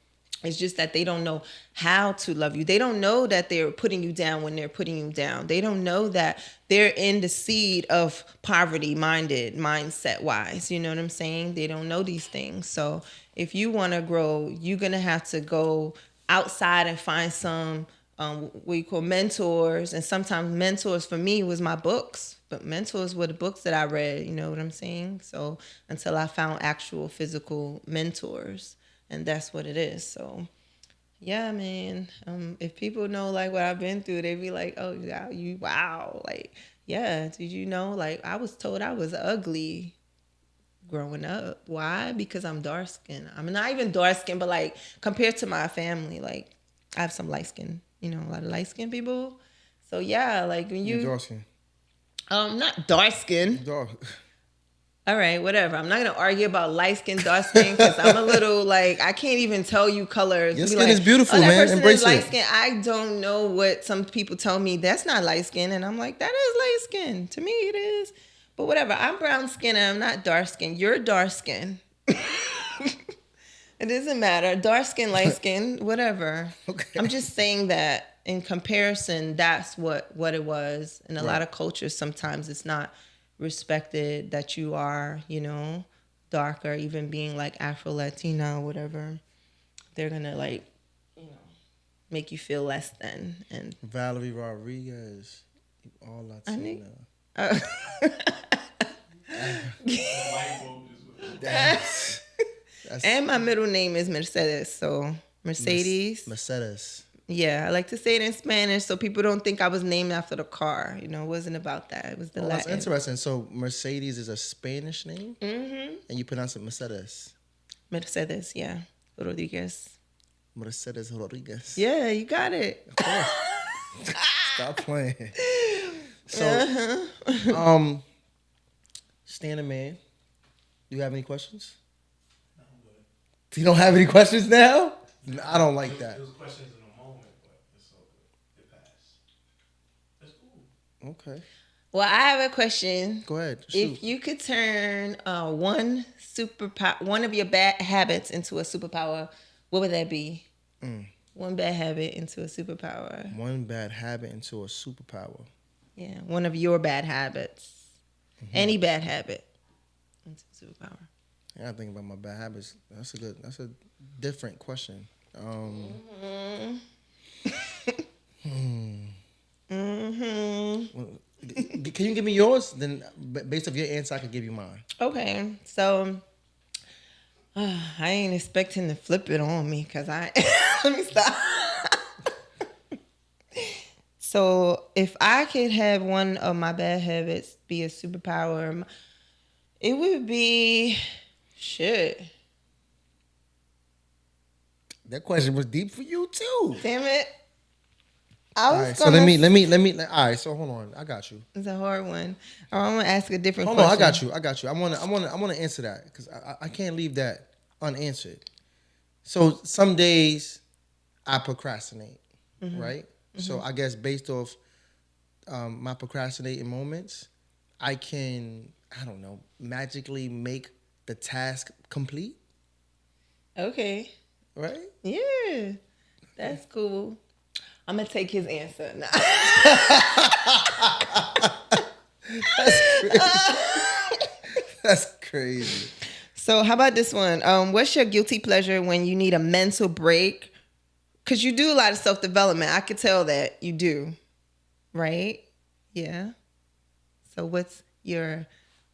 It's just that they don't know how to love you. They don't know that they're putting you down when they're putting you down. They don't know that they're in the seed of poverty-minded, mindset-wise. You know what I'm saying? They don't know these things. So if you want to grow, you're going to have to go outside and find some what you call mentors. And sometimes mentors for me was my books. But mentors were the books that I read. You know what I'm saying? So until I found actual physical mentors. And that's what it is. So, yeah, man. If people know like what I've been through, they be like, "Oh, wow!" Like, yeah. Did you know? Like, I was told I was ugly growing up. Why? Because I'm dark skinned. I'm not even dark skinned, but like compared to my family, like I have some light skin. You know, a lot of light skinned people. So yeah, like when you dark skin. Not dark skin. Dark. All right, whatever. I'm not going to argue about light skin, dark skin, because I'm a little like, I can't even tell you colors. Your skin is beautiful, man. That person Embrace is light it. skin. I don't know what some people tell me. That's not light skin. And I'm like, that is light skin. To me, it is. But whatever. I'm brown skin and I'm not dark skin. You're dark skin. It doesn't matter. Dark skin, light skin, whatever. Okay. I'm just saying that in comparison, that's what it was. In a lot of cultures, sometimes it's not respected that you are, you know, darker, even being like Afro-Latina or whatever. They're gonna like, you know, make you feel less than. And Valerie Rodriguez, all Latina. That's and my middle name is Mercedes, so Mercedes. Mercedes. Yeah, I like to say it in Spanish so people don't think I was named after the car. You know, it wasn't about that. It was the Latin. That's interesting. So Mercedes is a Spanish name, and you pronounce it Mercedes. Mercedes, yeah, Rodriguez. Mercedes Rodriguez. Yeah, you got it. Of course. Stop playing. So, Standing man, do you have any questions? No, I'm good. You don't have any questions now? I don't like that. There was questions in a moment, but it's all good. It passed. That's cool. Okay. Well, I have a question. Go ahead. Shoot. If you could turn one of your bad habits into a superpower, what would that be? One bad habit into a superpower. One bad habit into a superpower. Yeah, one of your bad habits. Any bad habit into a superpower. I gotta think about my bad habits. That's a different question. Well, can you give me yours? Then, based off your answer, I can give you mine. Okay, so I ain't expecting to flip it on me because let me stop. So if I could have one of my bad habits be a superpower, it would be shit. That question was deep for you too. Damn it. I All was right, so gonna. let me. All right, so hold on. I got you. It's a hard one. I'm gonna ask a different Hold on, question. I got you. I wanna answer that because I can't leave that unanswered. So some days I procrastinate, right? So I guess based off my procrastinating moments, I can, I don't know, magically make the task complete, Okay. right? Yeah, that's cool. I'm gonna take his answer. Nah. That's crazy. So how about this one? What's your guilty pleasure when you need a mental break? Because you do a lot of self-development. I could tell that you do, right? Yeah. So what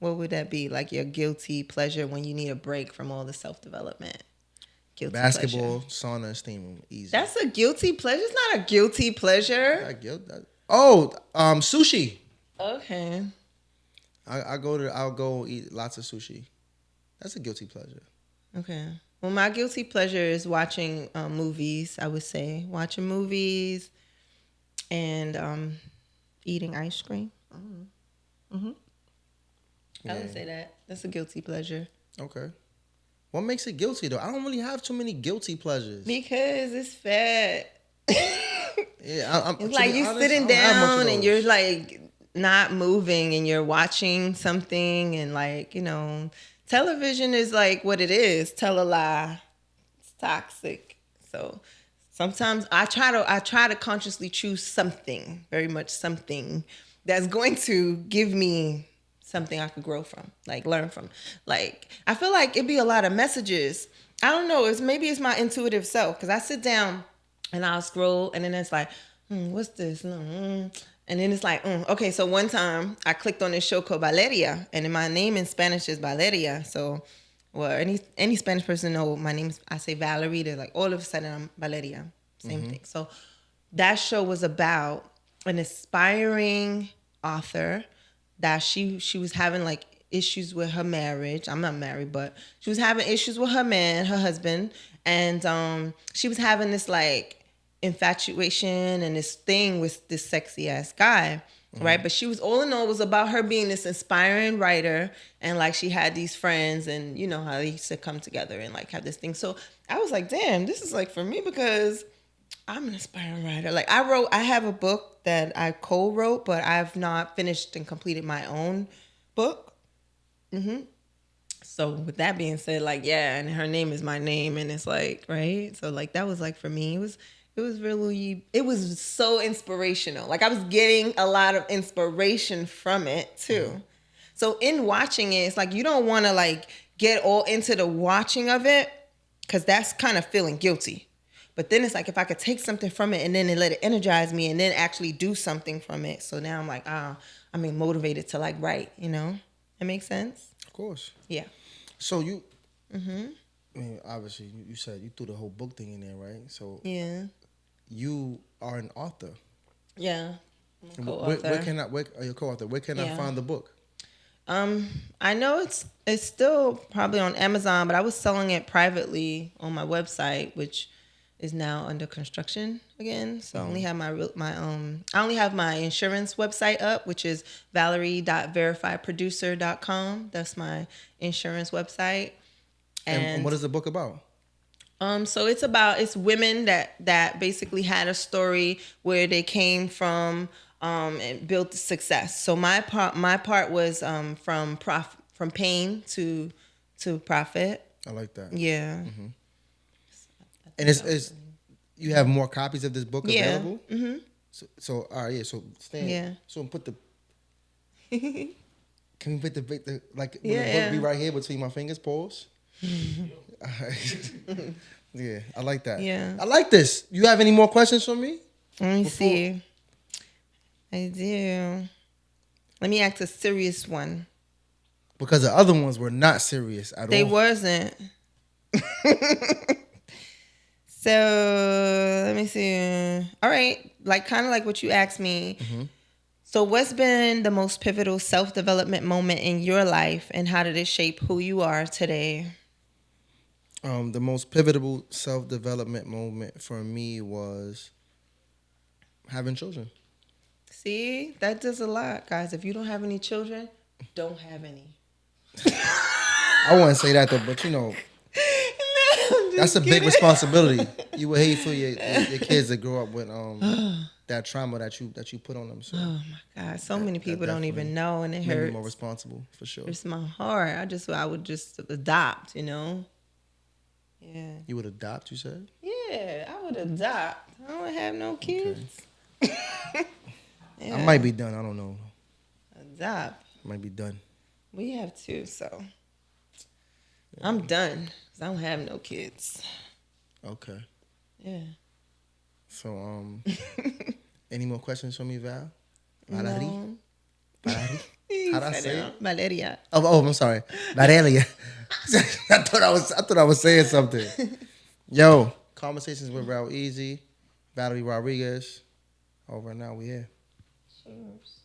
would that be? Like your guilty pleasure when you need a break from all the self-development? Guilty Basketball, pleasure. sauna, and steam room, easy. That's a guilty pleasure. It's not a guilty pleasure. Sushi. Okay. I'll go eat lots of sushi. That's a guilty pleasure. Okay. Well, my guilty pleasure is watching movies, I would say. Watching movies and eating ice cream. I would say that. That's a guilty pleasure. Okay. What makes it guilty though? I don't really have too many guilty pleasures. Because it's fat. Yeah, It's like you sitting down and you're like not moving and you're watching something and like, television is like what it is. Tell a lie. It's toxic. So sometimes I try to consciously choose something, very much something that's going to give me something I could grow from, like learn from. Like I feel like it'd be a lot of messages. I don't know. Maybe it's my intuitive self because I sit down and I'll scroll and then it's like, what's this? And then it's like, okay. So one time I clicked on this show called Valeria, and then my name in Spanish is Valeria. So, well, any Spanish person know my name is. I say Valerie. They're like all of a sudden I'm Valeria. Same thing. So that show was about an aspiring author that she was having like issues with her marriage. I'm not married, but she was having issues with her husband, and she was having this like infatuation and this thing with this sexy ass guy, right? But she was all in all, it was about her being this inspiring writer, and like she had these friends, and you know how they used to come together and like have this thing. So I was like, damn, this is like for me because I'm an aspiring writer. Like I have a book that I co-wrote, but I've not finished and completed my own book. So with that being said, like, yeah, and her name is my name, and it's like, right? So like that was like for me, it was so inspirational. Like I was getting a lot of inspiration from it too. So in watching it, it's like you don't want to like get all into the watching of it because that's kind of feeling guilty. But then it's like if I could take something from it and then let it energize me and then actually do something from it. So now I'm like, motivated to like write, It makes sense? Of course. Yeah. So you, I mean, obviously you said you threw the whole book thing in there, right? So Yeah. you are an author. Yeah. Where can you're a co-author? Where can I find the book? I know it's still probably on Amazon, but I was selling it privately on my website, which is now under construction again. So I only have I only have my insurance website up, which is valerie.verifiedproducer.com. That's my insurance website. And what is the book about? So it's women that basically had a story where they came from and built success. So my part was from pain to profit. I like that. Yeah. Mm-hmm. And it's you have more copies of this book available? Mm-hmm. So all right, yeah. So stand. Yeah. So put the. Can we put the will the book be right here between my fingers? Pause. All right. Yeah, I like that. Yeah. I like this. You have any more questions for me? Let me see. I do. Let me ask a serious one. Because the other ones were not serious at all. They wasn't. So let me see. All right, like kind of like what you asked me. Mm-hmm. So what's been the most pivotal self-development moment in your life, and how did it shape who you are today? The most pivotal self-development moment for me was having children. See, that does a lot, guys. If you don't have any children, don't have any. I wouldn't say that though, but you know, that's a big responsibility. You would hate for your kids to grow up with that trauma that you put on them. So Oh my God, so many people don't even definitely know, and it make you hurts. more responsible for sure. It's my heart. I would just adopt, you know. Yeah. You would adopt, you said? Yeah, I would adopt. I don't have no kids. Yeah. I might be done. I don't know. Adopt. I might be done. We have two, so I'm done because I don't have no kids. Okay. Yeah. So any more questions for me, Val? Valerie? No. Valerie? How'd I say it? Valeria. Oh, I'm sorry. Valeria. I thought I was saying something. Yo, Conversations with Relleasy, Valerie Rodriguez. Over and now we here. Cheers.